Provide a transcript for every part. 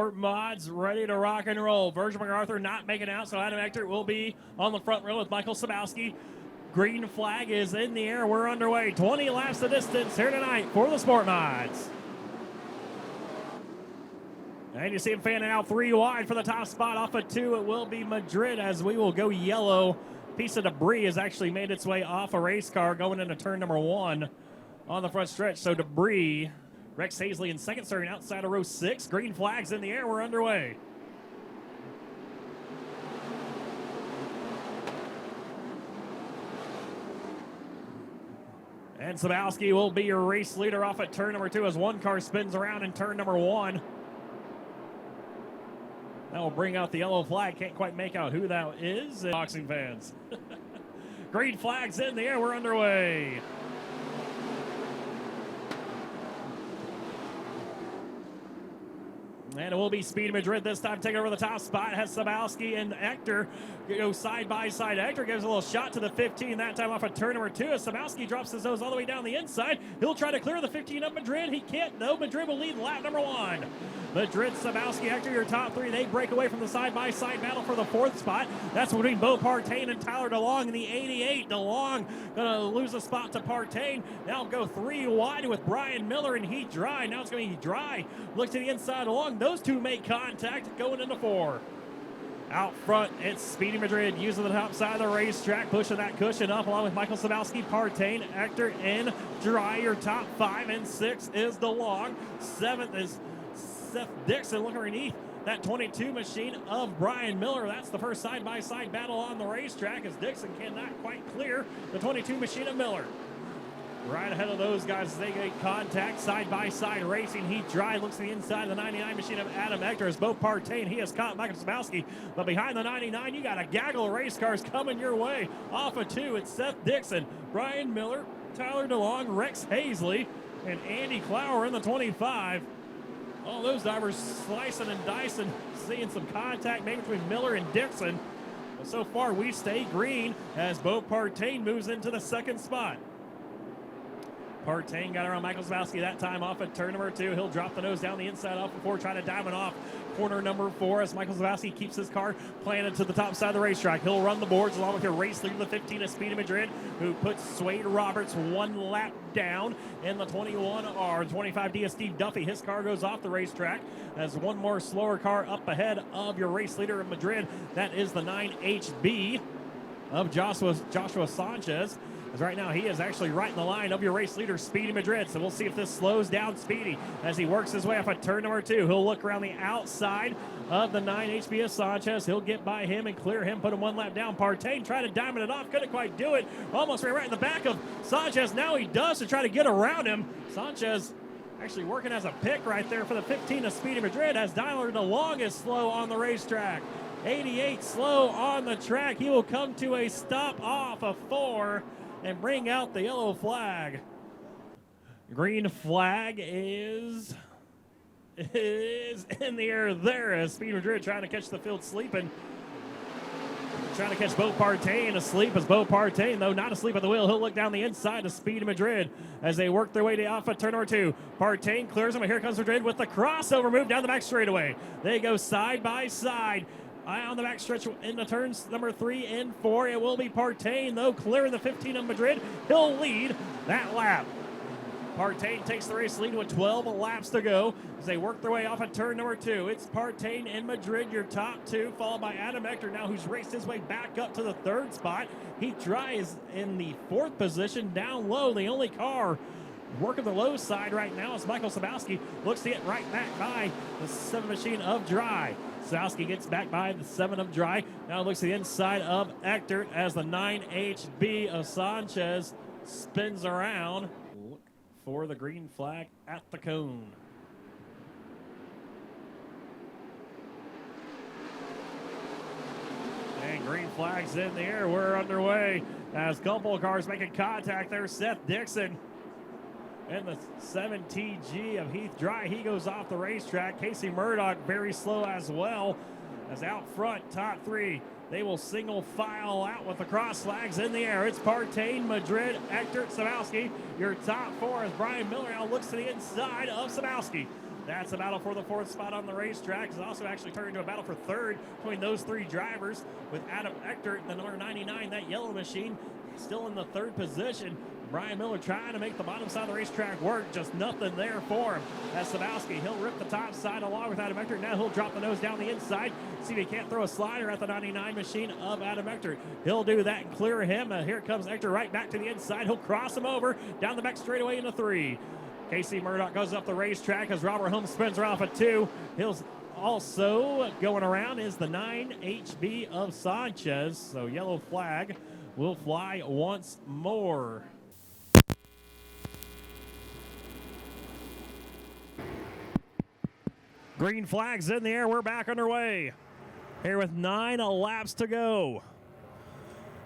SportMod's ready to rock and roll. Virgil MacArthur not making out, so Adam Ector will be on the front row with Michael Sabowski. Green flag is in the air. We're underway. 20 laps the distance here tonight for the SportMods. And you see him fanning out 3 wide for the top spot. Off of 2, it will be Madrid as we will go yellow. Piece of debris has actually made its way off a race car going into turn number 1 on the front stretch. So debris. Rex Hazley in second, starting outside of row 6. Green flags in the air. We're underway. And Sabowski will be your race leader off at turn number 2 as one car spins around in turn number 1. That will bring out the yellow flag. Can't quite make out who that is. Boxing fans. Green flags in the air. We're underway. And it will be Speed Madrid this time, taking over the top spot. Has Sabowski and Ector go side by side. Ector gives a little shot to the 15, that time off of turn number 2. As Sabowski drops his nose all the way down the inside, he'll try to clear the 15 of Madrid. He can't, though. Madrid will lead lap number 1. Madrid, Sabowski, Ector, your top 3. They break away from the side-by-side battle for the 4th spot. That's between Bo Partain and Tyler DeLong in the 88. DeLong going to lose a spot to Partain. Now go 3 wide with Brian Miller and Heat Dry. Now it's going to be Dry. Look to the inside DeLong. Those 2 make contact going into 4. Out front, it's Speedy Madrid using the top side of the racetrack, pushing that cushion up along with Michael Sabowski, Partain, Ector, and Dry. Your top 5 and 6 is DeLong. 7th is Seth Dixon looking underneath that 22 machine of Brian Miller. That's the first side-by-side battle on the racetrack as Dixon cannot quite clear the 22 machine of Miller. Right ahead of those guys as they get contact, side-by-side racing. Heat Dry looks to the inside of the 99 machine of Adam Ector as Bo Partain. He has caught Michael Sabowski, but behind the 99, you got a gaggle of race cars coming your way. Off of 2, it's Seth Dixon, Brian Miller, Tyler DeLong, Rex Hazley, and Andy Clower in the 25. All those drivers slicing and dicing, seeing some contact maybe between Miller and Dixon. But so far, we stay green as Bo Partain moves into the 2nd spot. Partain got around Michael Sabowski that time off at turn number 2. He'll drop the nose down the inside off before trying to diamond off corner number 4 as Michael Sabowski keeps his car planted to the top side of the racetrack. He'll run the boards along with your race leader, the 15 of Speedy Madrid, who puts Swade Roberts 1 lap down in the 21R. 25D of Steve Duffy. His car goes off the racetrack as one more slower car up ahead of your race leader of Madrid. That is the 9HB of Joshua Sanchez. As right now, he is actually right in the line of your race leader, Speedy Madrid. So we'll see if this slows down Speedy as he works his way up at turn number 2. He'll look around the outside of the 9HB of Sanchez. He'll get by him and clear him, put him 1 lap down. Partain tried to diamond it off, couldn't quite do it. Almost right in the back of Sanchez. Now he does to try to get around him. Sanchez actually working as a pick right there for the 15 of Speedy Madrid as Tyler DeLong is slow on the racetrack. 88 slow on the track. He will come to a stop off of 4. And bring out the yellow flag. Green flag is in the air there as Speed Madrid trying to catch the field sleeping. Trying to catch Bo Partain asleep as Bo Partain, though not asleep at the wheel. He'll look down the inside of Speed Madrid as they work their way to off at turn number 2. Partain clears him, and here comes Madrid with the crossover move down the back straightaway. They go side by side. On the back stretch into turns number 3 and 4. It will be Partain, though, clearing the 15 of Madrid. He'll lead that lap. Partain takes the race lead with 12 laps to go as they work their way off at turn number 2. It's Partain and Madrid, your top 2, followed by Adam Ector now, who's raced his way back up to the 3rd spot. Heat Dry is in the 4th position, down low. The only car working the low side right now is Michael Sabowski. Looks to get right back by the 7 machine of Dry. Sabowski gets back by the 7 of Dry. Now looks to the inside of Ector as the 9HB of Sanchez spins around. Look for the green flag at the cone. And green flag's in the air. We're underway as a couple of cars making contact there. Seth Dixon and the 7TG of Heath Dry, he goes off the racetrack. Casey Murdoch very slow as well. As out front, top 3, they will single file out with the cross flags in the air. It's Partain, Madrid, Ector, Sabowski. Your top 4 as Brian Miller now looks to the inside of Sabowski. That's a battle for the 4th spot on the racetrack. It's also actually turned into a battle for 3rd between those 3 drivers, with Adam Ector, the number 99, that yellow machine, still in the 3rd position. Brian Miller trying to make the bottom side of the racetrack work. Just nothing there for him. That's Sabowski. He'll rip the top side along with Adam Ector. Now he'll drop the nose down the inside. See if he can't throw a slider at the 99 machine of Adam Ector. He'll do that and clear him. Here comes Ector right back to the inside. He'll cross him over down the back straightaway into 3. Casey Murdoch goes up the racetrack as Robert Holmes spins her off at 2. He'll also going around is the 9 HB of Sanchez. So yellow flag will fly once more. Green flag's in the air. We're back underway. Here with 9 laps to go.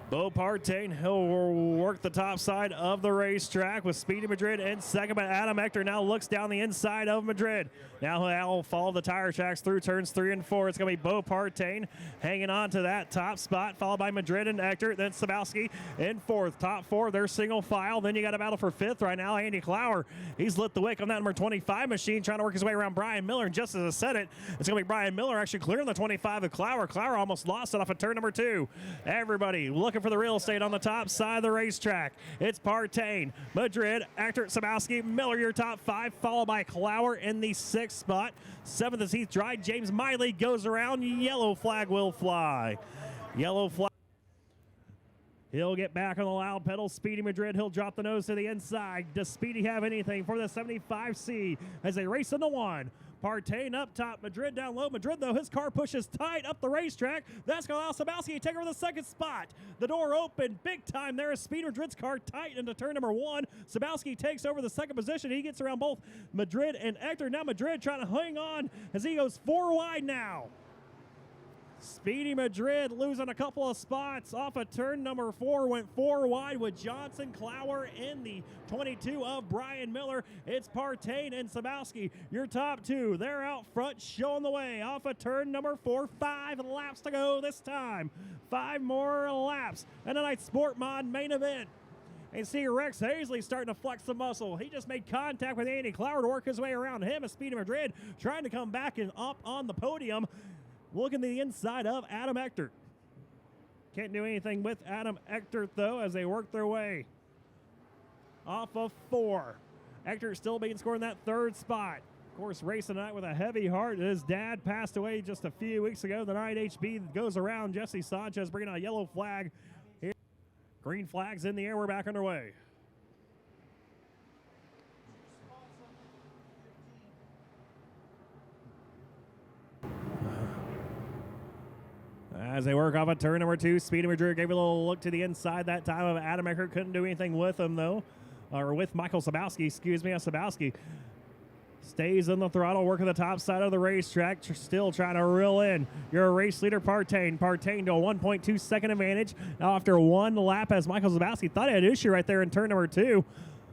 Bo Partain, he'll work the top side of the racetrack with Speedy Madrid in second, but Adam Ector now looks down the inside of Madrid. Now he'll follow the tire tracks through turns 3 and 4. It's going to be Bo Partain hanging on to that top spot, followed by Madrid and Ector, then Sabowski in 4th. Top 4, they're single file. Then you got a battle for 5th right now. Andy Clower, he's lit the wick on that number 25 machine, trying to work his way around Brian Miller. And just as I said it, it's going to be Brian Miller actually clearing the 25 of Clower. Clower almost lost it off of turn number 2. Everybody looking for the real estate on the top side of the racetrack. It's Partain, Madrid, Ector, Sabowski, Miller, your top 5, followed by Clower in the 6th spot. 7th is Heath Dry. James Miley goes around. Yellow flag will fly. Yellow flag. He'll get back on the loud pedal. Speedy Madrid, he'll drop the nose to the inside. Does Speedy have anything for the 75C as they race into 1? Partain up top, Madrid down low. Madrid, though, his car pushes tight up the racetrack. That's going to allow Sabowski to take over the 2nd spot. The door open big time there is Speed Madrid's car tight into turn number 1. Sabowski takes over the 2nd position. He gets around both Madrid and Ector. Now Madrid trying to hang on as he goes 4 wide now. Speedy Madrid losing a couple of spots off of turn number 4, went 4 wide with Johnson, Clower in the 22 of Brian Miller. It's Partain and Sabowski, your top 2. They're out front showing the way off of turn number 4. 5 laps to go this time. 5 more laps. And tonight's SportMod main event. And see Rex Hazley starting to flex the muscle. He just made contact with Andy Clower to work his way around him as Speedy Madrid trying to come back and up on the podium. Looking to the inside of Adam Ector. Can't do anything with Adam Ector, though, as they work their way off of 4. Ector still being scored in that 3rd spot. Of course, racing tonight with a heavy heart. His dad passed away just a few weeks ago. The 9 HB goes around. Jesse Sanchez bringing a yellow flag here. Green flag's in the air. We're back underway. As they work off of turn number 2, Speedy Madrid gave a little look to the inside that time of Adam Ector. Couldn't do anything with him, though. Or with Michael Sabowski, excuse me. Sabowski stays on the throttle, working the top side of the racetrack, still trying to reel in your race leader, Partain. Partain to a 1.2 second advantage. Now after 1 lap, as Michael Sabowski thought he had an issue right there in turn number 2.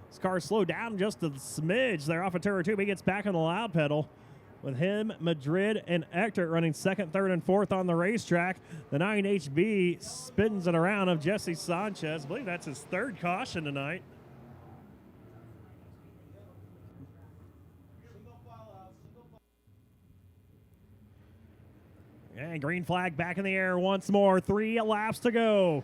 His car slowed down just a smidge there off of turn number 2, but he gets back on the loud pedal. With him, Madrid, and Ector running 2nd, 3rd, and 4th on the racetrack. The 9 HB spins it around of Jesse Sanchez. I believe that's his 3rd caution tonight. And green flag back in the air once more. 3 laps to go.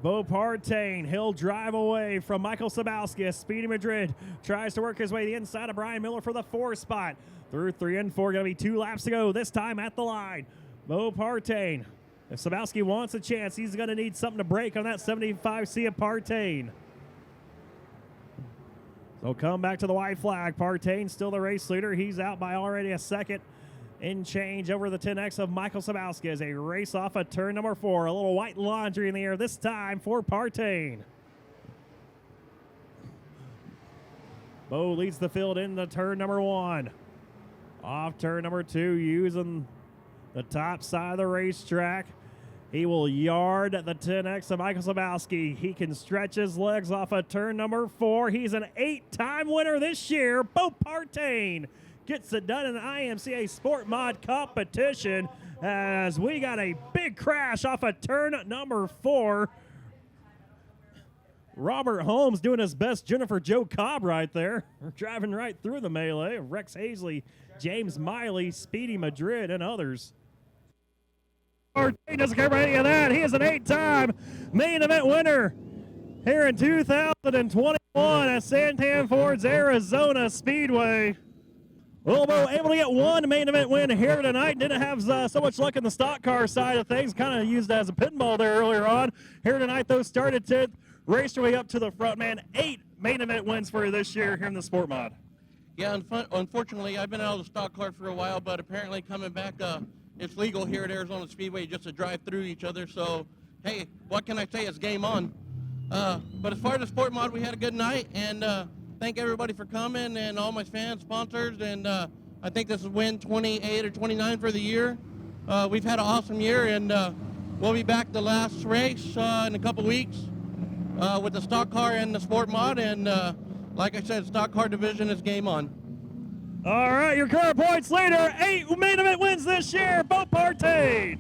Bo Partain, he'll drive away from Michael Sabowski as Speedy Madrid tries to work his way to the inside of Brian Miller for the 4th spot. Through 3 and 4, going to be 2 laps to go, this time at the line. Bo Partain, if Sabowski wants a chance, he's going to need something to break on that 75C of Partain. So come back to the white flag. Partain still the race leader. He's out by already a second in change over the 10X of Michael Sabowski as they race off of turn number 4. A little white laundry in the air this time for Partain. Bo leads the field into turn number 1. Off turn number 2, using the top side of the racetrack. He will yard the 10X of Michael Sabowski. He can stretch his legs off of turn number 4. He's an 8-time winner this year. Bo Partain gets it done in the IMCA SportMod competition as we got a big crash off of turn number 4. Robert Holmes doing his best Jennifer Joe Cobb right there. Driving right through the melee. Rex Hazley, James Miley, Speedy Madrid, and others. He doesn't care about any of that. He is an 8-time main event winner here in 2021 at Santan Fords, Arizona Speedway. Wilbo able to get one main event win here tonight. Didn't have so much luck in the stock car side of things. Kind of used as a pinball there earlier on. Here tonight, though, started 10th. Raced her way up to the front, man. 8 main event wins for you this year here in the Sport Mod. Yeah, unfortunately, I've been out of the stock car for a while, but apparently coming back, it's legal here at Arizona Speedway just to drive through each other. So, hey, what can I say? It's game on. But as far as the Sport Mod, we had a good night, and thank everybody for coming and all my fans, sponsors, and I think this is win 28 or 29 for the year. We've had an awesome year, and we'll be back the last race in a couple weeks with the stock car and the Sport Mod, and like I said, stock car division is game on. All right, your current points leader, 8 main event wins this year, Bo Partade.